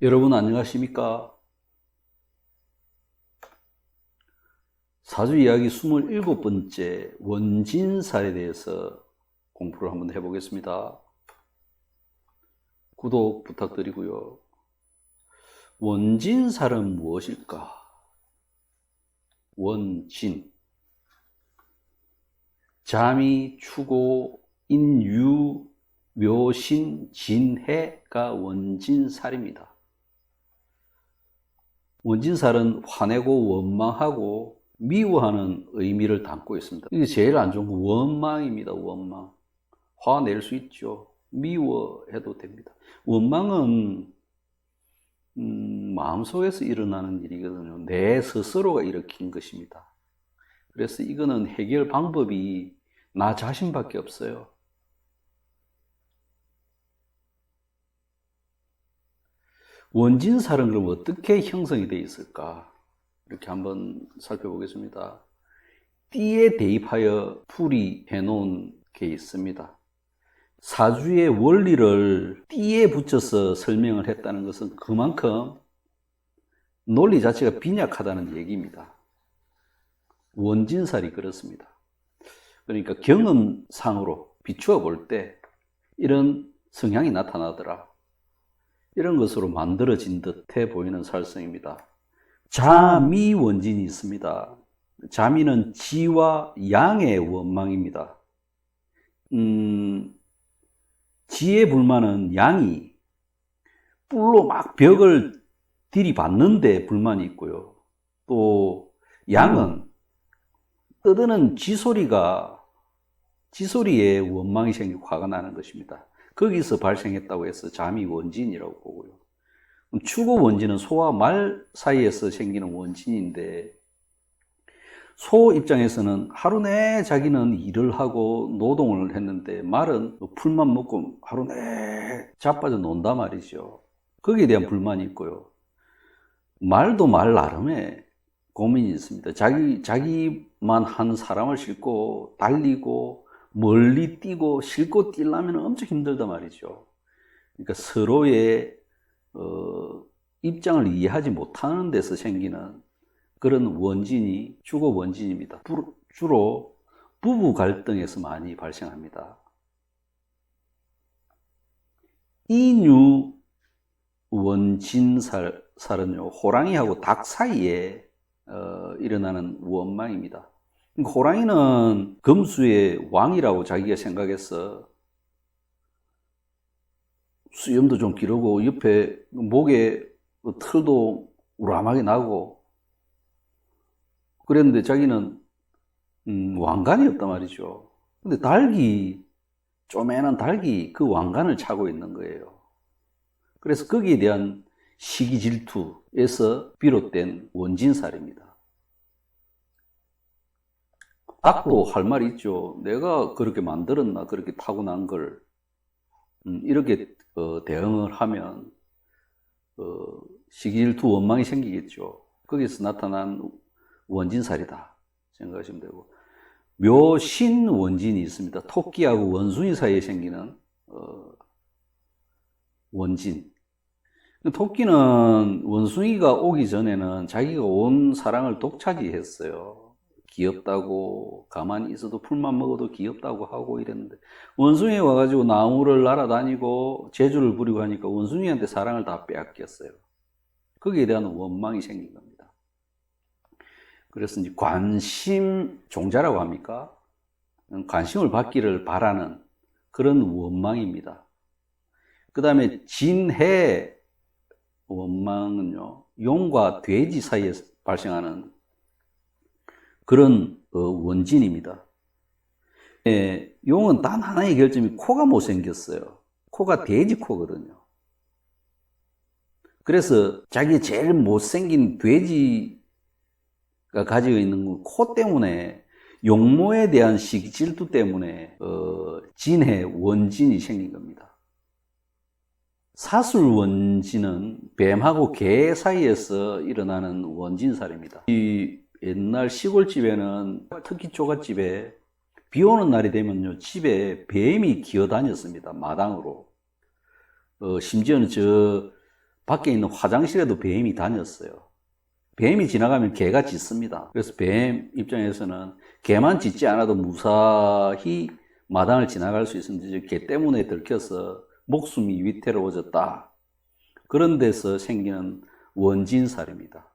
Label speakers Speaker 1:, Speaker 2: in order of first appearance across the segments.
Speaker 1: 여러분 안녕하십니까? 사주 이야기 27번째 원진살에 대해서 공부를 한번 해보겠습니다. 구독 부탁드리고요. 원진살은 무엇일까? 원진, 자미, 추고, 인유, 묘신, 진해가 원진살입니다. 원진살은 화내고 원망하고 미워하는 의미를 담고 있습니다. 이게 제일 안 좋은 건 원망입니다. 원망. 화낼 수 있죠. 미워해도 됩니다. 원망은 마음속에서 일어나는 일이거든요. 내 스스로가 일으킨 것입니다. 그래서 이거는 해결 방법이 나 자신밖에 없어요. 원진살은 그럼 어떻게 형성이 되어 있을까? 이렇게 한번 살펴보겠습니다. 띠에 대입하여 풀이해 놓은 게 있습니다. 사주의 원리를 띠에 붙여서 설명을 했다는 것은 그만큼 논리 자체가 빈약하다는 얘기입니다. 원진살이 그렇습니다. 그러니까 경험상으로 비추어 볼 때 이런 성향이 나타나더라. 이런 것으로 만들어진 듯해 보이는 살성입니다. 자미 원진이 있습니다. 자미는 지와 양의 원망입니다. 지의 불만은 양이 뿔로 막 벽을 들이받는데 불만이 있고요. 또 양은 떠드는 지소리에 원망이 생기고 화가 나는 것입니다. 거기서 발생했다고 해서 자미 원진이라고 보고요. 추고 원진은 소와 말 사이에서 생기는 원진인데, 소 입장에서는 하루 내 자기는 일을 하고 노동을 했는데 말은 풀만 먹고 하루 내 자빠져 논단 말이죠. 거기에 대한 불만이 있고요. 말도 말 나름의 고민이 있습니다. 자기만 한 사람을 싣고 달리고 멀리 뛰고 싣고 뛰려면 엄청 힘들단 말이죠. 그러니까 서로의 입장을 이해하지 못하는 데서 생기는 그런 원진이 주거 원진입니다. 주로 부부 갈등에서 많이 발생합니다. 인유 원진살은요, 호랑이하고 닭 사이에 일어나는 원망입니다. 호랑이는 금수의 왕이라고 자기가 생각해서 수염도 좀 기르고 옆에 목에 털도 우람하게 나고 그랬는데 자기는 왕관이 없단 말이죠. 근데 쪼매난 닭이 그 왕관을 차고 있는 거예요. 그래서 거기에 대한 시기 질투에서 비롯된 원진살입니다. 닭도 할 말이 있죠. 내가 그렇게 만들었나, 그렇게 타고난 걸. 이렇게 대응을 하면 시기 질투 원망이 생기겠죠. 거기서 나타난 원진살이다 생각하시면 되고, 묘신 원진이 있습니다. 토끼하고 원숭이 사이에 생기는 원진. 토끼는 원숭이가 오기 전에는 자기가 온 사랑을 독차지했어요. 귀엽다고, 가만히 있어도 풀만 먹어도 귀엽다고 하고 이랬는데, 원숭이 와가지고 나무를 날아다니고 재주를 부리고 하니까 원숭이한테 사랑을 다 빼앗겼어요. 거기에 대한 원망이 생긴 겁니다. 그래서 이제 관심 종자라고 합니까? 관심을 받기를 바라는 그런 원망입니다. 그 다음에 진해 원망은요, 용과 돼지 사이에 발생하는 그런 원진입니다. 용은 단 하나의 결점이 코가 못생겼어요. 코가 돼지 코거든요. 그래서 자기 제일 못생긴 돼지가 가지고 있는 코 때문에, 용모에 대한 시기 질투 때문에 진해 원진이 생긴 겁니다. 사술 원진은 뱀하고 개 사이에서 일어나는 원진살입니다. 이 옛날 시골집에는, 특히 조갓집에 비 오는 날이 되면요, 집에 뱀이 기어다녔습니다. 마당으로. 심지어는 밖에 있는 화장실에도 뱀이 다녔어요. 뱀이 지나가면 개가 짖습니다. 그래서 뱀 입장에서는 개만 짖지 않아도 무사히 마당을 지나갈 수 있었는데 개 때문에 들켜서 목숨이 위태로워졌다. 그런 데서 생기는 원진살입니다.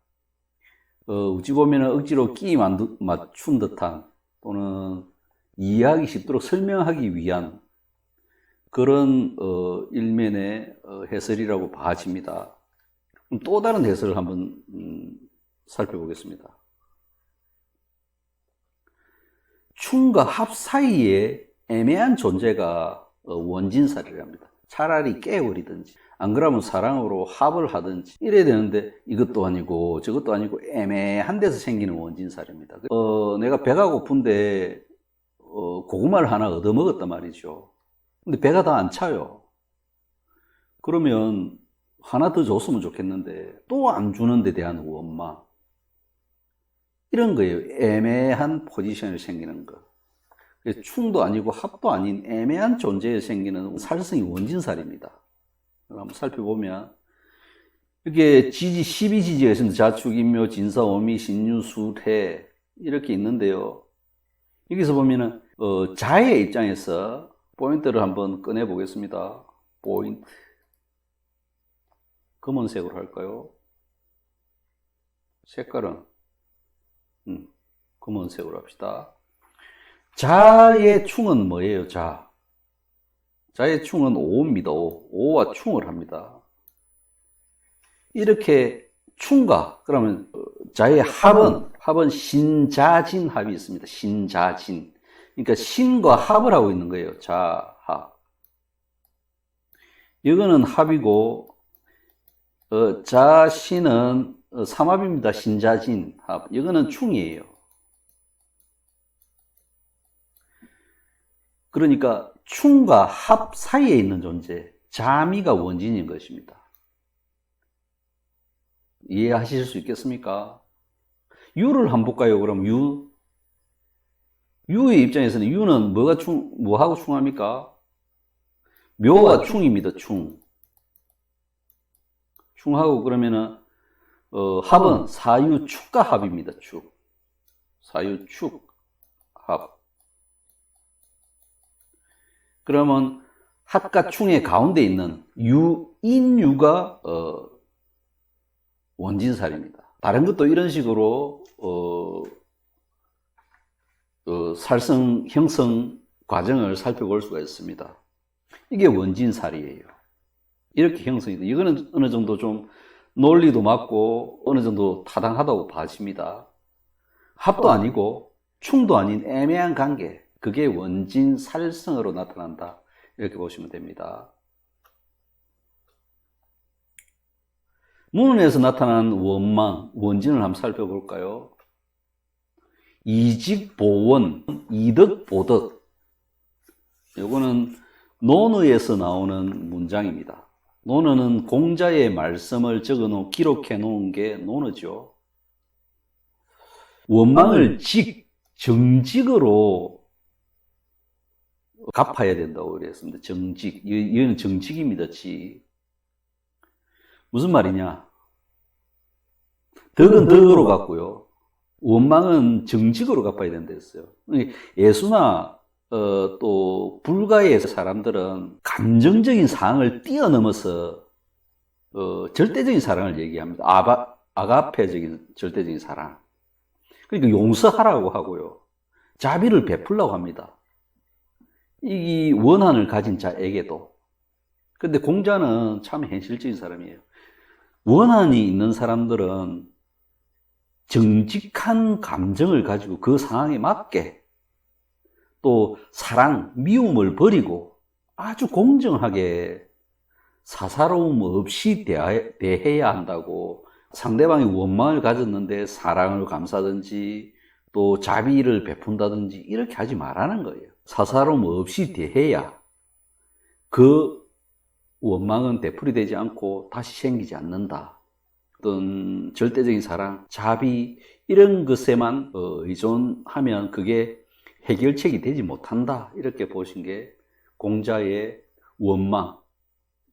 Speaker 1: 어찌 보면 억지로 끼 맞춘 듯한 또는 이해하기 쉽도록 설명하기 위한 그런 일면의 해설이라고 봐집니다. 또 다른 해설을 한번 살펴보겠습니다. 충과 합 사이에 애매한 존재가 원진살이랍니다. 차라리 깨버리든지 안 그러면 사랑으로 합을 하든지 이래야 되는데 이것도 아니고 저것도 아니고 애매한 데서 생기는 원진살입니다. 내가 배가 고픈데 고구마를 하나 얻어먹었단 말이죠. 근데 배가 다 안 차요. 그러면 하나 더 줬으면 좋겠는데 또 안 주는 데 대한 원망, 이런 거예요. 애매한 포지션이 생기는 거. 충도 아니고 합도 아닌 애매한 존재에 생기는 살성이 원진살입니다. 한번 살펴보면 이렇게 지지 12지지가 있습니다. 자축, 인묘, 진사, 오미, 신유, 수태 이렇게 있는데요. 여기서 보면은 자의 입장에서 포인트를 한번 꺼내 보겠습니다. 포인트 검은색으로 할까요? 색깔은 검은색으로 합시다. 자의 충은 뭐예요? 자의 충은 오입니다. 오와 충을 합니다. 이렇게 충과 그러면 자의 합은 신자진 합이 있습니다. 신자진. 그러니까 신과 합을 하고 있는 거예요. 자합. 이거는 합이고 자신은 삼합입니다. 신자진 합. 이거는 충이에요. 그러니까 충과 합 사이에 있는 존재, 자미가 원진인 것입니다. 이해하실 수 있겠습니까? 유를 한번 볼까요? 그럼 유의 입장에서는 유는 뭐하고 충합니까? 묘와 충입니다. 충하고 그러면은 합은 사유축과 합입니다. 사유축 합. 그러면 합과 충의 가운데 있는 인유가 원진살입니다. 다른 것도 이런 식으로 살성 형성 과정을 살펴볼 수가 있습니다. 이게 원진살이에요. 이렇게 형성이 돼. 이거는 어느 정도 좀 논리도 맞고 어느 정도 타당하다고 봐집니다. 합도 아니고 충도 아닌 애매한 관계, 그게 원진살성으로 나타난다. 이렇게 보시면 됩니다. 문헌에서 나타난 원망, 원진을 한번 살펴볼까요? 이직보원, 이득보덕. 요거는 논어에서 나오는 문장입니다. 논어는 공자의 말씀을 기록해 놓은 게 논어죠. 원망을 정직으로 갚아야 된다고 그랬습니다. 정직. 이거는 정직입니다. 무슨 말이냐? 덕은 덕으로 갚고요. 원망은 정직으로 갚아야 된다 했어요. 예수나 또 불가의 사람들은 감정적인 사항을 뛰어넘어서 절대적인 사랑을 얘기합니다. 아가페적인 절대적인 사랑. 그러니까 용서하라고 하고요. 자비를 베풀라고 합니다. 이 원한을 가진 자에게도. 근데 공자는 참 현실적인 사람이에요. 원한이 있는 사람들은 정직한 감정을 가지고 그 상황에 맞게 또 사랑, 미움을 버리고 아주 공정하게 사사로움 없이 대해야 한다고. 상대방이 원망을 가졌는데 사랑을 감싸든지 또 자비를 베푼다든지 이렇게 하지 말라는 거예요. 사사로움 없이 대해야 그 원망은 되풀이되지 않고 다시 생기지 않는다. 어떤 절대적인 사랑, 자비 이런 것에만 의존하면 그게 해결책이 되지 못한다. 이렇게 보신 게 공자의 원망,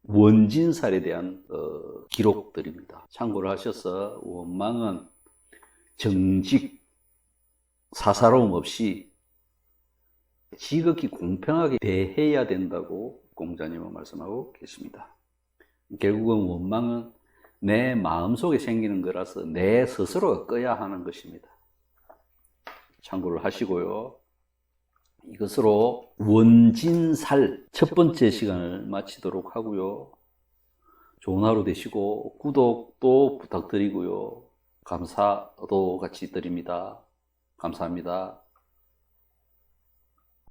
Speaker 1: 원진살에 대한 기록들입니다. 참고를 하셔서 원망은 정직, 사사로움 없이 지극히 공평하게 대해야 된다고 공자님은 말씀하고 계십니다. 결국은 원망은 내 마음속에 생기는 거라서 내 스스로가 꺼야 하는 것입니다. 참고를 하시고요. 이것으로 원진살 첫 번째 시간을 마치도록 하고요. 좋은 하루 되시고 구독도 부탁드리고요. 감사도 같이 드립니다. 감사합니다.